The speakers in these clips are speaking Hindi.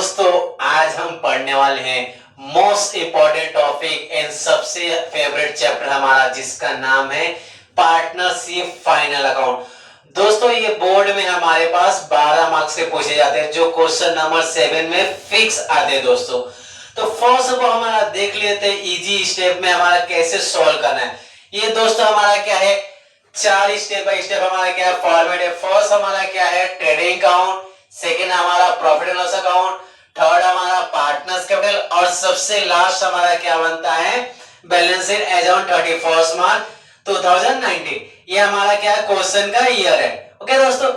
दोस्तों आज हम पढ़ने वाले हैं मोस्ट इंपॉर्टेंट टॉपिक एंड सबसे फेवरेट चैप्टर हमारा जिसका नाम है पार्टनरशिप फाइनल अकाउंट। दोस्तों ये बोर्ड में हमारे पास 12 मार्क्स से पूछे जाते हैं जो क्वेश्चन नंबर 7 में फिक्स आते हैं दोस्तों। तो फर्स्ट ऑफ ऑल हमारा देख लेते हैं इजी स्टेप में हमारा कैसे सॉल्व करना है। ये दोस्तों हमारा क्या है, 4 स्टेप बाय स्टेप हमारा क्या है फॉर्मेट है। फर्स्ट हमारा क्या है ट्रेडिंग अकाउंट, सेकेंड हमारा profit and loss account, third हमारा पार्टनर्स कैपिटल और सबसे लास्ट हमारा क्या बनता है बैलेंस शीट एज ऑन 31 मार्च 2019। ये हमारा क्या है क्वेश्चन का ईयर है। ओके दोस्तों,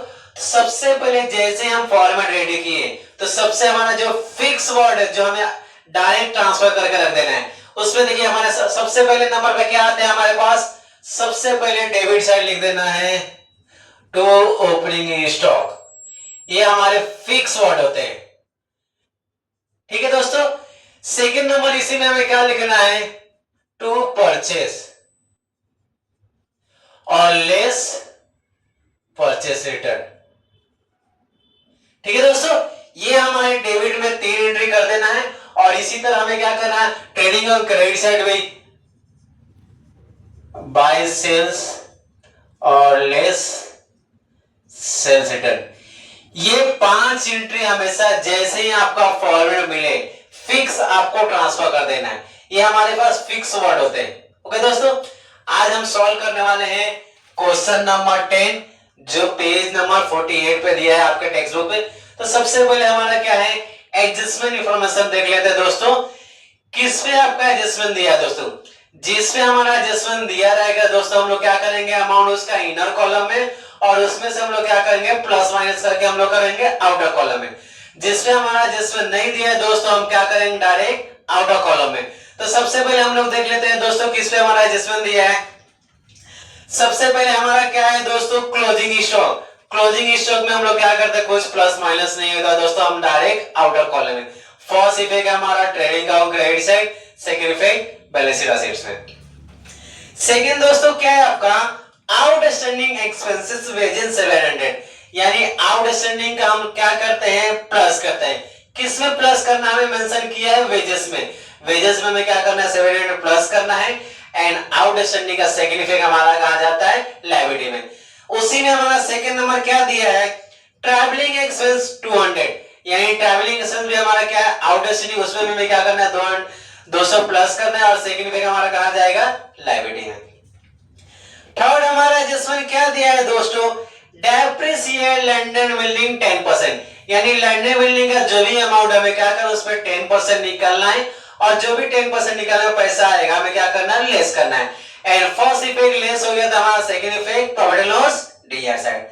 सबसे पहले जैसे हम फॉर्मेट रेडी किए तो सबसे हमारा जो फिक्स वर्ड है जो हमें डायरेक्ट ट्रांसफर करके रख देना है उसमें देखिए हमारे सबसे पहले नंबर पे क्या आते हैं हमारे पास, सबसे पहले डेबिट साइड लिख देना है टू ओपनिंग स्टॉक। ये हमारे फिक्स वर्ड होते हैं, ठीक है दोस्तों। सेकंड नंबर इसी में हमें क्या लिखना है टू परचेस और लेस परचेस रिटर्न, ठीक है दोस्तों। ये हमारे डेबिट में 3 एंट्री कर देना है और इसी तरह हमें क्या करना है ट्रेडिंग और क्रेडिट साइड में बाय सेल्स और लेस सेल्स रिटर्न। ये 5 एंट्री हमेशा जैसे ही आपका फॉर्मेट मिले फिक्स आपको ट्रांसफर कर देना है। ये हमारे पास फिक्स वर्ड होते हैं। ओके दोस्तों, आज हम सॉल्व करने वाले हैं क्वेश्चन नंबर 10 जो पेज नंबर 48 पे दिया है आपके टेक्स्ट बुक पे। तो सबसे पहले हमारा क्या है एडजस्टमेंट इंफॉर्मेशन देख लेते हैं दोस्तों। किस पे आपका एडजस्टमेंट दिया है दोस्तों, जिस पे हमारा एडजस्टमेंट दिया रहेगा दोस्तों हम लोग क्या करेंगे अमाउंट उसका इनर कॉलम में और उसमें से हम लोग क्या करेंगे प्लस माइनस करके हम लोग करेंगे आउटर कॉलम में। जिस पे हमारा एडजस्टमेंट नहीं दिया है दोस्तों हम क्या करेंगे डायरेक्ट आउटर कॉलम में। तो सबसे पहले हम लोग देख लेते हैं दोस्तों किस पे हमारा एडजस्टमेंट दिया है। सबसे पहले हमारा क्या है दोस्तों क्लोजिंग स्टॉक। क्लोजिंग स्टॉक में हम लोग क्या करते हैं कुछ प्लस माइनस नहीं होता दोस्तों, हम डायरेक्ट आउटर कॉलम में। फर्स्ट इफेक्ट है हमारा trading account credit side, second effect balance sheet assets में। सेकंड दोस्तों क्या है आपका आउटस्टैंडिंग एक्सपेंसेस वेजेस 700, यानी आउटस्टैंडिंग का हम क्या करते हैं प्लस करते हैं। किस में प्लस करना हमें मेंशन किया है वेजेस में। वेजेस में हमें क्या करना है 700 प्लस करना है एंड आउटस्टैंडिंग का सेकंड इफेक्ट हमारा कहां जाता है लायबिलिटी में। उसी में हमारा सेकंड नंबर क्या दिया है ट्रैवलिंग एक्सपेंस 200, यानी ट्रैवलिंग एक्सपेंस भी हमारा क्या है आउटस्टैंडिंग, उसमें भी हमें क्या करना है 200 प्लस करना है और सेकंड इफेक्ट हमारा कहां जाएगा लायबिलिटी में। थर्ड हमारा एडजस्टमेंट क्या दिया है दोस्तों डेप्रिसिएट लैंड एंड बिल्डिंग 10%, यानी लैंड एंड बिल्डिंग का जो भी अमाउंट हमें क्या करना उस पर 10% निकालना है और जो भी 10% निकालना पैसा आएगा हमें क्या करना है लेस करना है। एंड फर्स्ट इफेक्ट लेस हो गया तो हमारा second effect profit and loss DR side.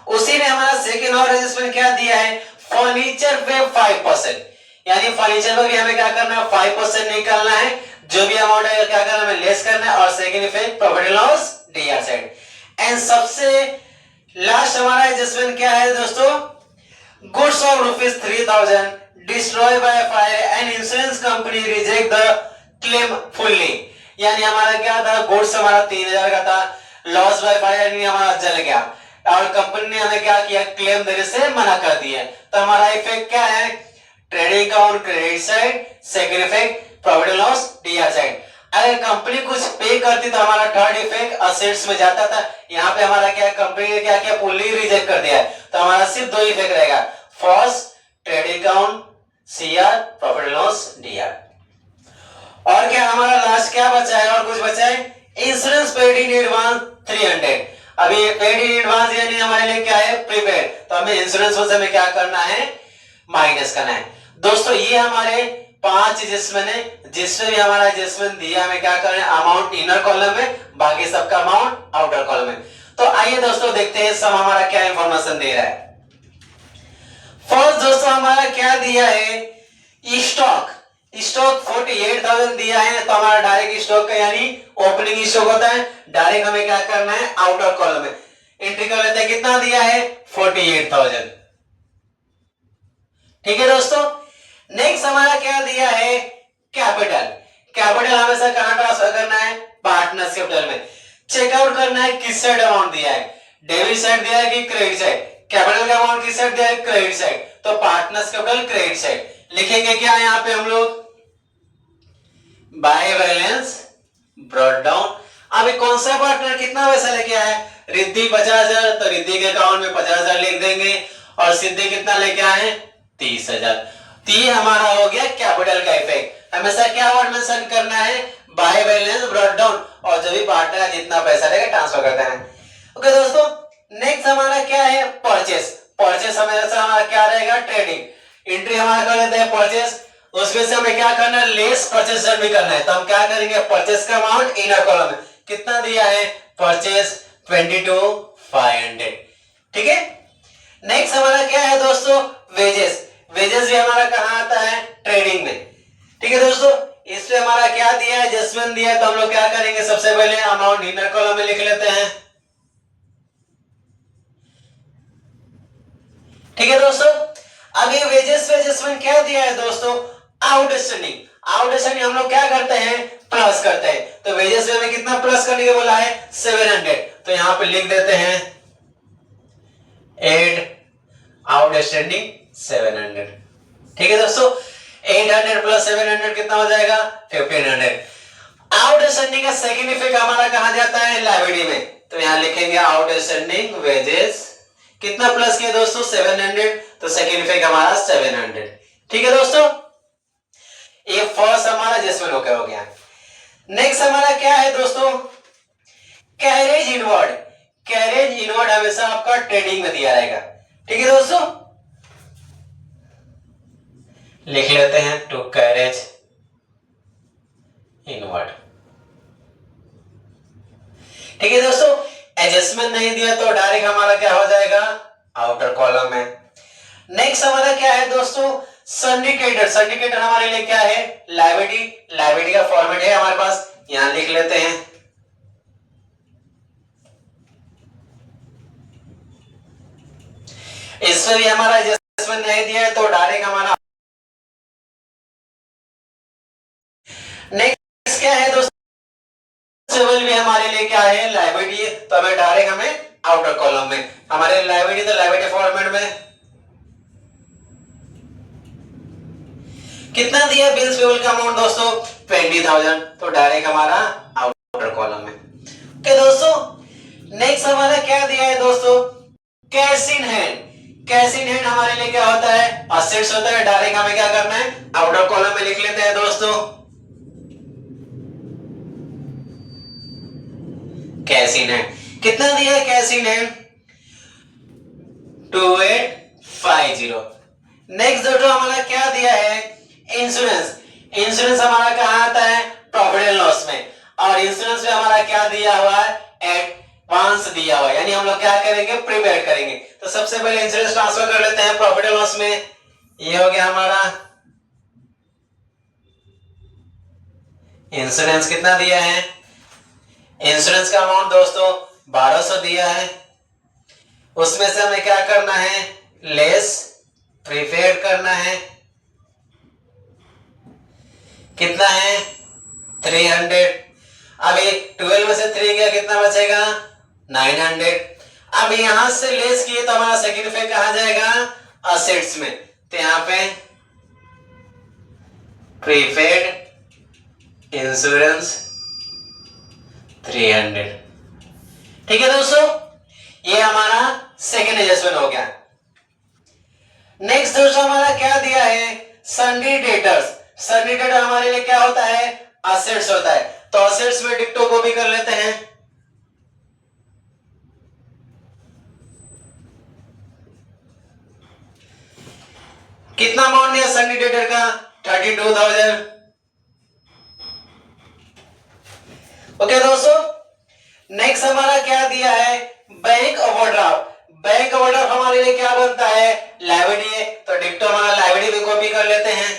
उसी में हमारा सेकंड और एडजस्टमेंट क्या दिया है फर्नीचर पे 5%, यानी फर्नीचर पर भी हमें क्या करना है 5% निकालना है, जो भी अमाउंट है क्या करना है हमें लेस करना है और second effect profit and loss DR side. And सबसे लास्ट हमारा एडजस्टमेंट क्या है दोस्तों goods of ₹3000 destroy by fire and insurance company reject the claim fully, यानी हमारा क्या था गुड्स हमारा 3000 का था, लॉस बाय फायर यानी हमारा जल गया और कंपनी ने हमें क्या किया क्लेम देने से मना कर दिया। तो हमारा इफेक्ट क्या है trading account credit side, second effect profit and loss DR side. अगर कंपनी कुछ पे करती तो हमारा थर्ड इफेक्ट असेट्स में जाता था, यहाँ पे हमारा क्या कंपनी ने क्या किया फुल्ली रिजेक्ट कर दिया है तो हमारा सिर्फ 2 इफेक्ट रहेगा first trading account CR profit and loss DR. और क्या हमारा लास्ट क्या बचा है और कुछ बचा है इंश्योरेंस पेड इन एडवांस 300। अभी पेड इन एडवांस यानी हमारे लिए क्या है प्रीपेड, तो हमें इंश्योरेंस में हमें क्या करना है माइनस करना है। दोस्तों ये हमारे 5 एडजस्टमेंट है जिसमें भी हमारा एडजस्टमेंट दिया हमें क्या करना है अमाउंट इनर कॉलम में बाकी सबका अमाउंट आउटर कॉलम में। तो आइए दोस्तों देखते हैं सब हमारा क्या इंफॉर्मेशन दे रहा है। फर्स्ट दोस्तों हमारा क्या दिया है स्टॉक 48,000 दिया है तो हमारा डायरेक्ट स्टॉक का यानी ओपनिंग स्टॉक होता है, डायरेक्ट हमें क्या करना है आउटर कॉलम में एंट्री कर लेते हैं। कितना दिया है 48,000, ठीक है दोस्तों। नेक्स्ट हमारा क्या दिया है कैपिटल। कैपिटल हमेशा कहां ट्रांसफर करना है पार्टनर्स कैपिटल में। चेकआउट करना है किस साइड अमाउंट दिया है डेबिट साइड दिया है कि क्रेडिट साइड। कैपिटल का अमाउंट किस साइड दिया है क्रेडिट साइड, तो पार्टनर्स कैपिटल क्रेडिट साइड। लिखेंगे क्या यहाँ पे हम लोग, बाय बैलेंस ब्रॉट डाउन। अभी कौन सा पार्टनर कितना पैसा लेके आया है, रिद्धि 50,000, तो रिद्धि के अकाउंट में 50,000 लिख देंगे, और सिद्धि कितना लेके आए, 30,000। तो ये हमारा हो गया कैपिटल का इफेक्ट। हमेशा क्या वर्ड मेंशन करना है, बाय बैलेंस ब्रॉट डाउन, और जो भी पार्टनर जितना पैसा लेगा ट्रांसफर कर देना है। ओके दोस्तों, नेक्स्ट हमारा क्या है, परचेस। परचेस हमेशा हमारा क्या रहेगा, ट्रेडिंग। एंट्री हमारा कर लेते हैं परचेस, उसमें से हमें क्या करना है, लेस परचेस भी करना है। तो हम क्या करेंगे, परचेस का अमाउंट इनर कॉलम में कितना दिया है, परचेस 22,500। ठीक है। नेक्स्ट हमारा क्या है दोस्तों, वेजेस। वेजेस भी हमारा कहां आता है, ट्रेडिंग में। ठीक है दोस्तों, इसमें हमारा क्या दिया है, एडजस्टमेंट दिया है। तो हम लोग क्या करेंगे, सबसे पहले अमाउंट इनर कॉलम में लिख लेते हैं। ठीक है दोस्तों, अब ये वेजेस पे एडजस्टमेंट क्या दिया है दोस्तों, आउटस्टैंडिंग। आउटस्टैंडिंग हम लोग क्या करते हैं, प्लस करते हैं। तो वेजेस में हमें कितना प्लस करने के बोला है, 700। तो यहां पे लिख देते हैं एड आउटस्टैंडिंग 700। ठीक है दोस्तों, 800 प्लस 700 कितना हो जाएगा, 1500। आउटस्टैंडिंग का सेकंड इफेक्ट हमारा कहां जाता है, लायबिलिटी में। तो यहां लिखेंगे आउटस्टैंडिंग वेजेस कितना प्लस किया दोस्तों, 700। तो सेकंड इफेक्ट हमारा 700। ठीक है दोस्तों, ये फर्स्ट हमारा एडजस्टमेंट हो गया। नेक्स्ट हमारा क्या है दोस्तों, कैरेज इनवर्ड। कैरेज इनवर्ड हमेशा आपका ट्रेडिंग में दिया रहेगा। ठीक है दोस्तों, लिख लेते हैं टू कैरेज इनवर्ड। ठीक है दोस्तों, एडजस्टमेंट नहीं दिया तो डायरेक्ट हमारा क्या हो जाएगा, आउटर कॉलम में। नेक्स्ट हमारा क्या है दोस्तों, सिंडिकेटर। सिंडिकेटर हमारे लिए क्या है, लायबिलिटी। लायबिलिटी का फॉर्मेट है हमारे पास, यहां लिख लेते हैं। इसमें भी हमारा एडजस्टमेंट नहीं दिया है तो डायरेक्ट हमारा। नेक्स्ट क्या है दोस्तों, भी हमारे लिए क्या है, लायबिलिटी है। तो हमें डायरेक्ट हमें आउटर कॉलम में, हमारे लायबिलिटी तो लायबिलिटी फॉर्मेट में कितना दिया, बिल्स पेबल का अमाउंट दोस्तों 20,000। तो डायरेक्ट हमारा आउटर कॉलम में। ओके दोस्तों, नेक्स्ट हमारा क्या दिया है दोस्तों, cash in hand. Cash in hand हमारे लिए क्या होता है, असेट्स होता है। डायरेक्ट हमें क्या करना है, आउटर कॉलम में लिख लेते हैं दोस्तों, कैश इन हैंड। कितना दिया है कैश इन हैंड, 2850। नेक्स्ट दोस्तों हमारा क्या दिया है, इंश्योरेंस। इंश्योरेंस हमारा कहां आता है, प्रॉफिट एंड लॉस में। और इंश्योरेंस में हमारा क्या दिया हुआ है, एडवांस दिया हुआ है, यानी हम लोग क्या करेंगे, प्रीपेड करेंगे। तो सबसे पहले इंश्योरेंस ट्रांसफर कर लेते हैं प्रॉफिट एंड लॉस में। ये हो गया हमारा इंश्योरेंस। कितना दिया है, इंश्योरेंस का अमाउंट दोस्तों 1200 दिया है। उसमें से हमें क्या करना है, लेस प्रीपेड करना है। कितना है, 300। अभी 12 में से 3 गया, कितना बचेगा, 900। अब यहां से लेस किए तो हमारा सेकंड इफेक्ट कहां जाएगा, असेट्स में। तो यहां पे प्रीपेड इंश्योरेंस 300। ठीक है दोस्तों, ये हमारा सेकंड एडजस्टमेंट हो गया। नेक्स्ट दोस्तों हमारा क्या दिया है, सन्डी डेटर्स। सन्डी डेटर हमारे लिए क्या होता है, असेट्स होता है। तो असेट्स में डिक्टो को भी कर लेते हैं। कितना अमाउंट दिया सन्डी डेटर का, 32,000। ओके दोस्तों, नेक्स्ट हमारा क्या दिया है, बैंक ओवरड्राफ्ट। बैंक ओवरड्राफ्ट हमारे लिए क्या बनता है, लायबिलिटी है। तो डिक्टो हमारा लायबिलिटी में कॉपी कर लेते हैं।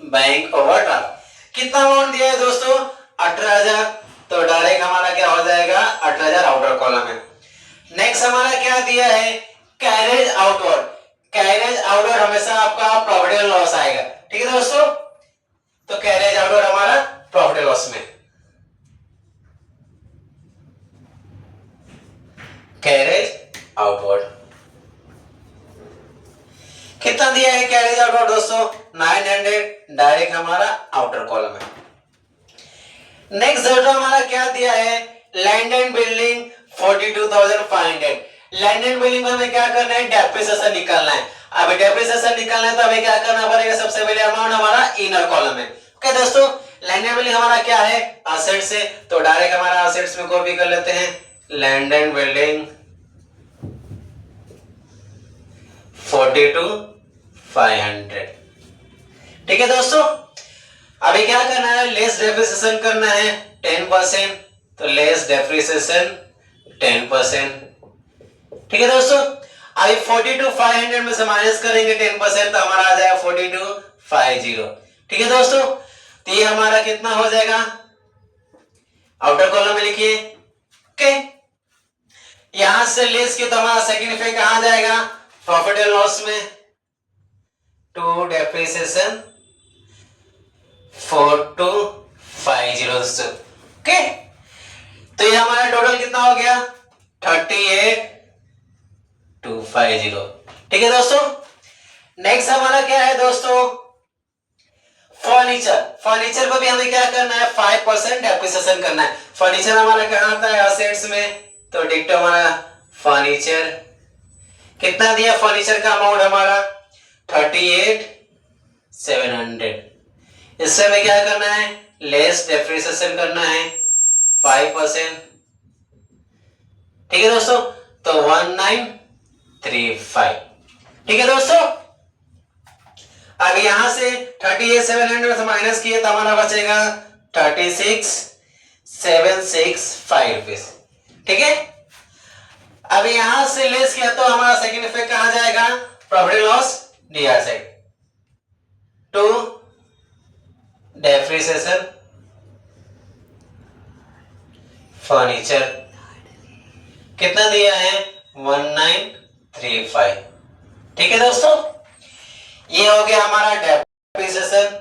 बैंक ओवरड्राफ्ट कितना अमाउंट दिया है दोस्तों, 18,000। तो डायरेक्ट हमारा क्या हो जाएगा, 18,000 आउटर कॉलम है। नेक्स्ट हमारा क्या दिया है, कैरेज आउटवर्ड। कैरेज आउटवर्ड हमेशा आपका प्रॉफिट एंड लॉस आएगा। ठीक है दोस्तों, तो कैरेज आउटवर्ड हमारा प्रॉफिट एंड लॉस में, कैरेज आउटवर्ड। कितना दिया है कैरेज आउट दोस्तों 900, डायरेक्ट हमारा आउटर कॉलम है। नेक्स्ट दोस्तों हमारा क्या दिया है land and building 42,500। Land and building में हमें क्या करना है डेप्रिसिएशन निकालना है। अब डेप्रिसिएशन निकालना है तो हमें क्या करना पड़ेगा सबसे पहले अमाउंट हमारा इनर कॉलम है। ओके दोस्तों लैंड एंड बिल्डिंग हमारा क्या है असेट्स है तो डायरेक्ट हमारा असेट्स में कॉपी कर लेते हैं लैंड एंड बिल्डिंग 42,500। ठीक है दोस्तों अभी क्या करना है लेस डेप्रिसिएशन करना है 10%, तो लेस डेप्रिसिएशन 10%। ठीक है दोस्तों अभी 42,500 में से माइनस करेंगे 10% तो हमारा आ जाएगा 42,50। ठीक है दोस्तों तो ये हमारा कितना हो जाएगा आउटर कॉलम में लिखिए। ओके यहां से लेस किया तो हमारा सेकंड इफेक्ट कहां जाएगा प्रॉफिट एंड लॉस में टू डेप्रिसिएशन 4250 दोस्तों। ओके तो ये हमारा टोटल कितना हो गया 38,250। ठीक है दोस्तों नेक्स्ट हमारा क्या है दोस्तों फर्नीचर। फर्नीचर पर भी हमें क्या करना है 5% डेप्रिसिएशन करना है। फर्नीचर हमारा कहां आता है असेट्स में तो डिक्टो हमारा फर्नीचर कितना दिया फर्नीचर का अमाउंट हमारा 38,700। इससे हमें क्या करना है लेस डेप्रिसिएशन करना है 5%। ठीक है दोस्तों तो 1935। ठीक है दोस्तों अब यहां से 38,700 से माइनस किए तो हमारा बचेगा 36,765 रुपीज। ठीक है अब यहां से लेस किया तो हमारा सेकंड इफेक्ट कहां जाएगा profit loss DR side to depreciation furniture कितना दिया है 1935। ठीक है दोस्तों ये हो गया हमारा डेप्रिसिएशन।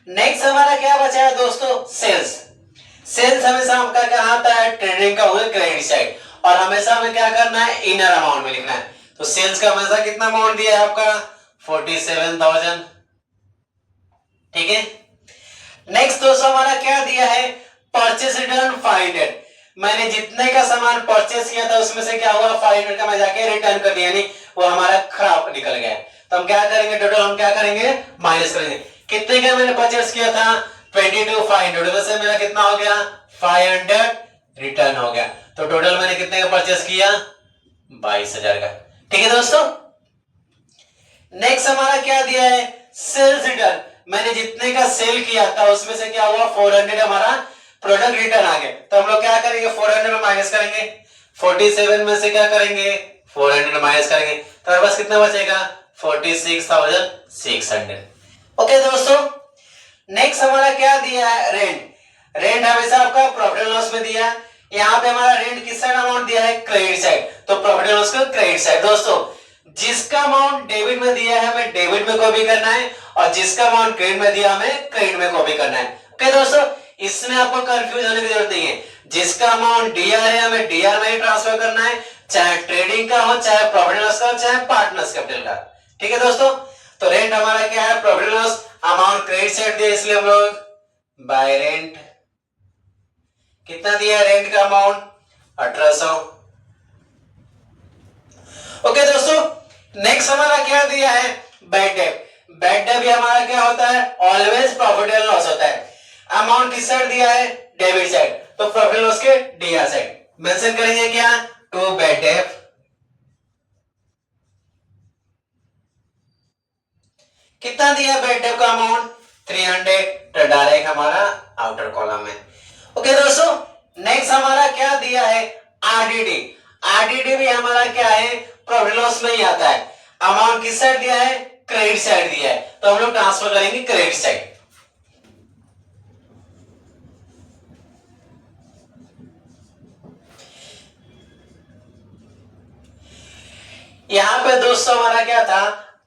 नेक्स्ट हमारा क्या बचा है दोस्तों सेल्स। सेल्स हमेशा आपका क्या आता है ट्रेडिंग का हुआ क्रेडिट साइड और हमेशा हमें क्या करना है इनर अमाउंट में लिखना है। तो सेल्स का हमेशा कितना अमाउंट दिया है आपका 47,000। ठीक है नेक्स्ट दोस्तों हमारा क्या दिया है परचेस रिटर्न 500। मैंने जितने का सामान परचेस किया था उसमें से क्या हुआ 500 का मैं जाके रिटर्न कर दिया यानी वो हमारा खराब निकल गया। तो हम क्या करेंगे टोटल हम क्या करेंगे माइनस करेंगे कितने का मैंने परचेस किया था 22,500 में से मेरा कितना हो गया 500 रिटर्न हो गया। तो टोटल मैंने कितने का परचेस किया 22,000 का। ठीक है दोस्तों नेक्स्ट हमारा क्या दिया है सेल्स रिटर्न। मैंने जितने का सेल किया था उसमें से क्या हुआ 400 हमारा प्रोडक्ट रिटर्न आ गया। तो हम लोग क्या करेंगे 400 में माइनस करेंगे 47 में से क्या करेंगे 400 माइनस करेंगे तो हमारे पास कितना बचेगा 46,600। ओके दोस्तों नेक्स्ट हमारा क्या दिया है रेंट। रेंट हमेशा आपका प्रॉफिट एंड लॉस में दिया। यहाँ पे हमारा रेंट किस साइड अमाउंट दिया है क्रेडिट साइड तो प्रॉफिट एंड लॉस का क्रेडिट साइड। दोस्तों जिसका अमाउंट डेबिट में दिया है हमें डेबिट में कॉपी करना है और जिसका अमाउंट क्रेडिट में दिया हमें क्रेडिट में कॉपी करना है। ओके दोस्तों इसमें आपको कंफ्यूज होने की जरूरत नहीं है। जिसका अमाउंट डीआर है हमें डीआर में ही ट्रांसफर करना है चाहे ट्रेडिंग का हो चाहे प्रॉफिट एंड लॉस का हो चाहे पार्टनर्स कैपिटल का। ठीक है दोस्तों तो रेंट हमारा क्या है profit and loss amount credit side दिया इसलिए हम लोग बाय रेंट कितना दिया रेंट का अमाउंट 1800। ओके दोस्तों नेक्स्ट हमारा क्या दिया है बैड डेट। बैड डेट भी हमारा क्या होता है ऑलवेज प्रॉफिट एंड लॉस होता है। अमाउंट किस साइड दिया है डेबिट साइड तो प्रॉफिट एंड लॉस के डीआर साइड मेंशन करेंगे क्या टू बैड डेट। कितना दिया बैड डेट का अमाउंट 300 तो डायरेक्ट हमारा आउटर कॉलम में। ओके दोस्तों नेक्स्ट हमारा क्या दिया है आरडीडी। आरडीडी भी हमारा क्या है प्रॉफिट लॉस में ही आता है। अमाउंट किस साइड दिया है क्रेडिट साइड दिया है तो हम लोग ट्रांसफर करेंगे क्रेडिट साइड। यहां पे दोस्तों हमारा क्या था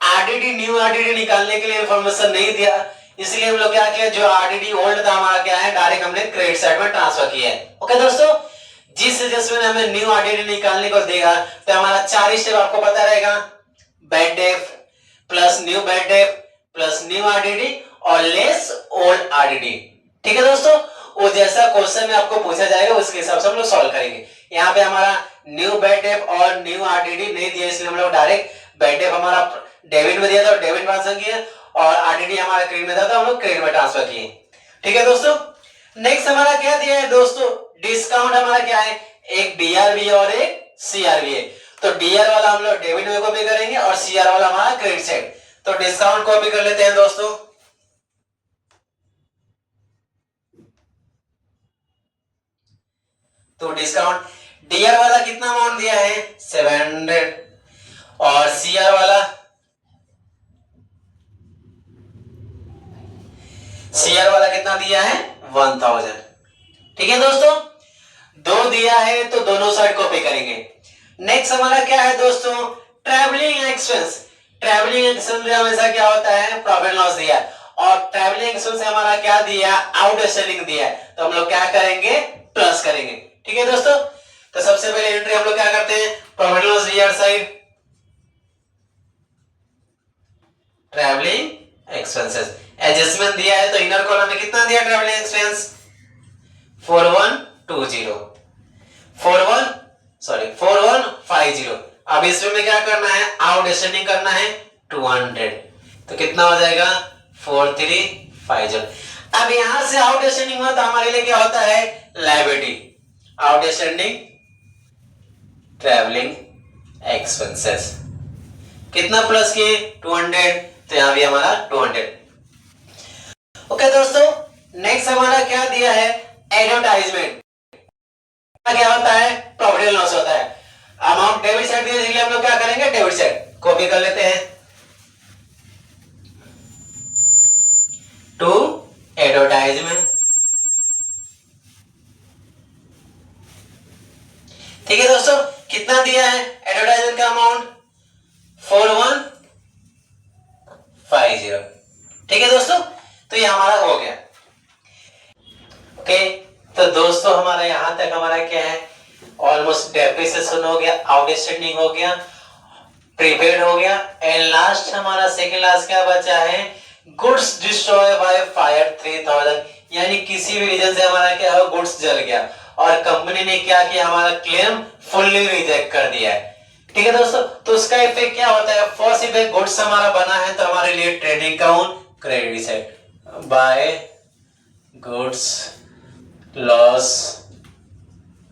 आरडीडी न्यू आरडीडी निकालने के लिए इंफॉर्मेशन नहीं दिया इसलिए हम लोग क्या किया जो आरडीडी ओल्ड था हमारा क्या है डायरेक्ट हमने क्रेडिट साइड में ट्रांसफर किया है। ओके दोस्तों जिस सजेशन में हमें न्यू आरडीडी निकालने को देगा तो हमारा 4 स्टेप आपको पता रहेगा bad debt plus new bad debt plus new RDD और लेस ओल्ड आरडीडी। ठीक है दोस्तों, वो जैसा क्वेश्चन में आपको पूछा जाएगा उसके हिसाब से हम लोग सॉल्व करेंगे। यहाँ पे हमारा न्यू बैड डेट और न्यू आरडीडी नहीं दिया, इसलिए हम लोग डायरेक्ट बैड डेट हमारा डेबिट में दिया था, डेबिट ट्रांसफर किया, और आरडीडी हमारा क्रेडिट में था तो हम लोग क्रेडिट में ट्रांसफर किए। ठीक है दोस्तों, नेक्स्ट हमारा क्या दिया है दोस्तों, डिस्काउंट हमारा क्या है, एक डीआरवी और एक सीआरवी है। तो डीआर वाला हम लोग डेबिट में कॉपी करेंगे और सीआर वाला हमारा क्रेडिट साइड। तो डिस्काउंट कॉपी कर लेते हैं दोस्तों। तो डिस्काउंट डीआर वाला कितना अमाउंट दिया है 700 और सीआर वाला कितना दिया है 1000। ठीक है दोस्तों, दो दिया है तो दोनों साइड कॉपी करेंगे। नेक्स्ट हमारा क्या है दोस्तों, ट्रैवलिंग एक्सपेंस। ट्रैवलिंग एक्सपेंस हमेशा क्या होता है, प्रॉफिट लॉस दिया, और ट्रैवलिंग एक्सपेंस हमारा क्या दिया, आउटस्टैंडिंग दिया है, तो हम लोग क्या करेंगे, प्लस करेंगे। ठीक है दोस्तों, तो सबसे पहले एंट्री हम लोग क्या करते हैं, profit loss DR side, travelling expenses, adjustment दिया है तो इनर कॉलम में कितना दिया ट्रैवलिंग एक्सपेंस 4150। अब इसमें क्या करना है, आउटस्टैंडिंग करना है 200, तो कितना हो जाएगा 4350। अब यहां से आउटस्टैंडिंग हुआ तो हमारे लिए क्या होता है, लायबिलिटी, आउटस्टैंडिंग ट्रैवलिंग एक्सपेंसेस, कितना प्लस किए 200, तो यहां भी हमारा 200। ओके दोस्तों, नेक्स्ट हमारा क्या दिया है, एडवर्टाइजमेंट। क्या होता है, प्रॉफिट एंड लॉस होता है। अमाउंट डेबिट साइड दिया, इसलिए हम लोग क्या करेंगे, डेबिट साइड कॉपी कर लेते हैं टू एडवर्टाइजमेंट। ठीक है दोस्तों, कितना दिया है एडवर्टाइजमेंट का अमाउंट 4150। ठीक है दोस्तों, तो ये हमारा हो गया। ओके, तो दोस्तों हमारा यहां तक हमारा क्या है, ऑलमोस्ट डेप्रिसिएशन हो गया, आउटस्टैंडिंग हो गया, प्रीपेड हो गया, एंड लास्ट हमारा सेकंड लास्ट क्या बचा है, गुड्स डिस्ट्रॉय बाय फायर 3000, यानी किसी भी रीजन से हमारा क्या है, गुड्स जल गया और कंपनी ने क्या किया, हमारा क्लेम फुल्ली रिजेक्ट कर दिया है। ठीक है दोस्तों, तो उसका इफेक्ट क्या होता है, फर्स्ट इफेक्ट गुड्स हमारा बना है तो हमारे लिए trading account credit side by goods loss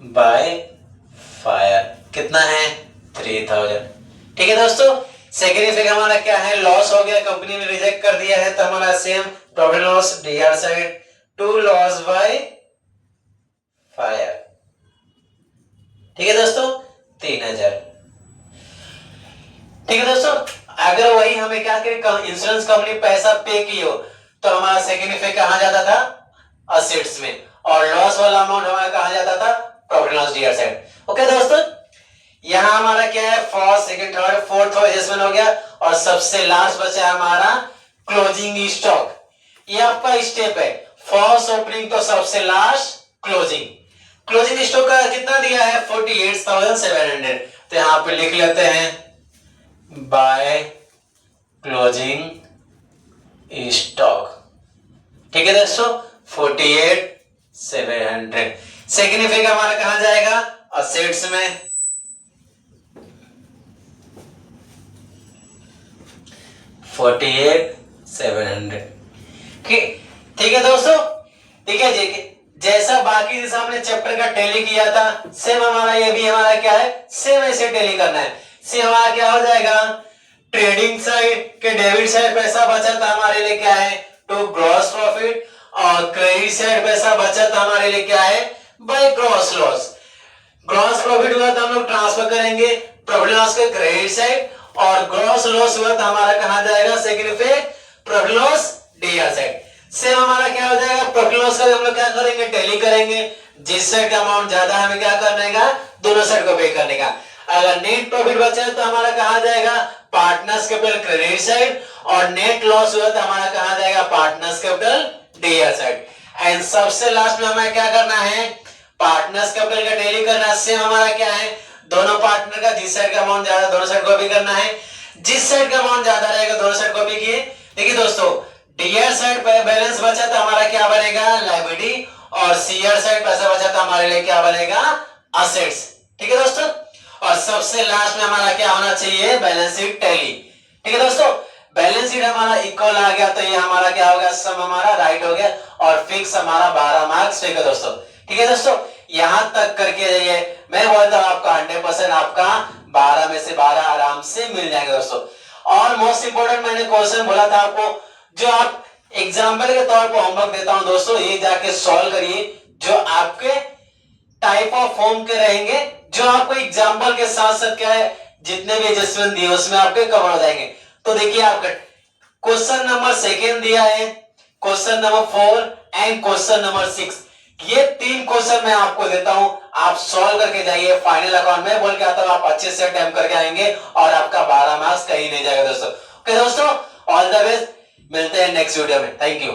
by fire, कितना है 3000। ठीक है दोस्तों, सेकेंड इफेक्ट हमारा क्या है, लॉस हो गया, कंपनी ने रिजेक्ट कर दिया है, तो हमारा same profit loss DR side to loss by fire. ठीक है दोस्तों, 3000। ठीक है दोस्तों, अगर वही हमें क्या करे, इंश्योरेंस कंपनी पैसा पे की हो तो हमारा सेकेंड इफेक्ट कहां जाता था, असेट्स में, और लॉस वाला अमाउंट हमारा कहां जाता था, profit loss DR side. Okay दोस्तों, यहां हमारा क्या है, first second third fourth adjustment हो गया, और सबसे लास्ट बचा है हमारा क्लोजिंग स्टॉक। ये आपका स्टेप है, फर्स्ट ओपनिंग तो सबसे लास्ट क्लोजिंग। क्लोजिंग स्टॉक का कितना दिया है 48700, तो यहां पे लिख लेते हैं बाय क्लोजिंग स्टॉक। ठीक है दोस्तों, 48700। सेकेंड इफेक्ट हमारा कहां जाएगा, असेट्स में, 48700। ठीक है दोस्तों, ठीक है जी, जैसा बाकी जैसा हमने चैप्टर का टैली किया था सेम हमारा ये भी हमारा क्या है, सेम ऐसे टैली करना है। सेम हमारा क्या हो जाएगा, ट्रेडिंग साइड के डेबिट साइड पैसा बचा था हमारे लिए क्या है, टू ग्रॉस प्रॉफिट, और क्रेडिट साइड पैसा बचा था हमारे लिए क्या है, by gross loss. Gross profit हुआ तो हम लोग ट्रांसफर करेंगे प्रॉफिट लॉस के क्रेडिट साइड, और ग्रॉस लॉस हुआ तो हमारा कहां जाएगा, second effect profit loss DR side. Same हमारा क्या हो जाएगा, प्रॉफिट लॉस का हम लोग क्या करेंगे, टैली करेंगे, जिस साइड का अमाउंट ज्यादा हमें क्या करने का, दोनों साइड को पे करने का। अगर नेट प्रॉफिट बचा तो हमारा कहां जाएगा, पार्टनर्स कैपिटल क्रेडिट साइड, और नेट लॉस हुआ तो हमारा कहां जाएगा, partners capital DR side. And सबसे लास्ट में हमें क्या करना है, पार्टनर्स कैपिटल का टैली करना है। सेम हमारा क्या है, दोनों पार्टनर का जिस साइड का अमाउंट ज्यादा दोनों साइड को भी करना है। जिस साइड का अमाउंट ज्यादा रहेगा दोनों साइड कॉपी किए। देखिए दोस्तों, डीआर साइड बैलेंस बचा तो हमारा क्या बनेगा, लायबिलिटी, और सीआर साइड पैसा बचा तो हमारे लिए क्या बनेगा, असेट्स। ठीक है दोस्तों, और सबसे लास्ट में हमारा क्या होना चाहिए, बैलेंस शीट टैली। ठीक है दोस्तों, बैलेंस शीट हमारा इक्वल आ गया तो ये हमारा क्या होगा, सम हमारा राइट हो गया, और फिक्स हमारा 12 मार्क्स ठीक है दोस्तों। ठीक है दोस्तों, यहां तक करके जाइए, मैं बोलता हूं आपका 100% आपका 12 में से 12 आराम से मिल जाएंगे दोस्तों। और मोस्ट इंपोर्टेंट मैंने क्वेश्चन बोला था आपको, जो आप एग्जाम्पल के तौर पर होमवर्क देता हूं दोस्तों, ये जाके सॉल्व करिए, जो आपके टाइप ऑफ फॉर्म के रहेंगे, जो आपको एग्जाम्पल के साथ साथ क्या है, जितने भी एडजस्टमेंट दिए उसमें आपके कवर हो जाएंगे। तो देखिए, आपका क्वेश्चन नंबर सेकेंड दिया है, question number 4 and question number 6, ये 3 क्वेश्चन मैं आपको देता हूं, आप सॉल्व करके जाइए, फाइनल अकाउंट में बोल के आता हूं, आप अच्छे से अटेम्प्ट करके आएंगे और आपका 12 मार्क्स कहीं नहीं जाएगा दोस्तों। ओके दोस्तों, ऑल द बेस्ट, मिलते हैं नेक्स्ट वीडियो में, थैंक यू।